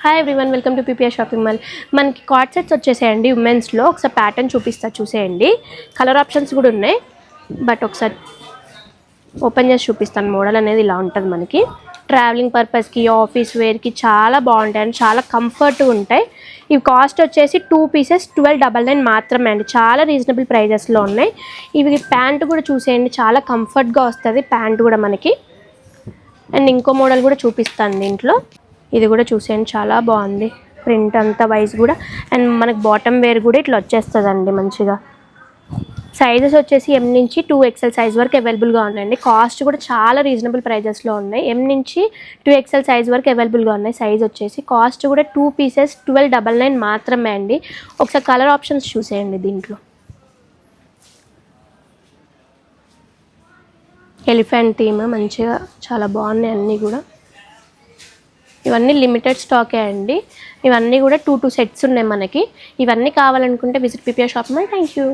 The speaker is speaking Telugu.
Hi everyone, welcome to PPR shopping mall. మనకి కార్డ్ సెట్స్ వచ్చేసేయండి ఉమెన్స్లో. ఒకసారి ప్యాటర్న్ చూపిస్తా చూసేయండి. కలర్ ఆప్షన్స్ కూడా ఉన్నాయి, బట్ ఒకసారి ఓపెన్ చేసి చూపిస్తాను. మోడల్ అనేది ఇలా ఉంటుంది. మనకి ట్రావెలింగ్ పర్పస్కి, ఆఫీస్ వేర్కి చాలా బాగుంటాయి అండి, చాలా కంఫర్ట్గా ఉంటాయి. ఇవి కాస్ట్ వచ్చేసి 2 పీసెస్ 1299 మాత్రమే అండి. చాలా రీజనబుల్ ప్రైజెస్లో ఉన్నాయి. ఇవి ప్యాంట్ కూడా చూసేయండి, చాలా కంఫర్ట్గా వస్తుంది ప్యాంట్ కూడా మనకి. అండ్ ఇంకో మోడల్ కూడా చూపిస్తాను దీంట్లో. ఇది కూడా చూసేయండి, చాలా బాగుంది ప్రింట్ అంతా వైజ్ కూడా. అండ్ మనకు బాటమ్ వేర్ కూడా ఇట్లా వచ్చేస్తుందండి మంచిగా. సైజెస్ వచ్చేసి M నుంచి 2XL సైజ్ వరకు అవైలబుల్గా ఉన్నాయండి. కాస్ట్ కూడా చాలా రీజనబుల్ ప్రైజెస్లో ఉన్నాయి. M నుంచి 2XL సైజ్ వరకు అవైలబుల్గా ఉన్నాయి. సైజ్ వచ్చేసి కాస్ట్ కూడా 2 పీసెస్ 1299 మాత్రమే అండి. ఒకసారి కలర్ ఆప్షన్స్ చూసేయండి. దీంట్లో ఎలిఫెంట్ థీమ్ మంచిగా చాలా బాగున్నాయి అన్నీ కూడా. ఇవన్నీ లిమిటెడ్ స్టాకే అండి. ఇవన్నీ కూడా 2 సెట్స్ ఉన్నాయి మనకి. ఇవన్నీ కావాలనుకుంటే visit PPR shopping mall. Thank you.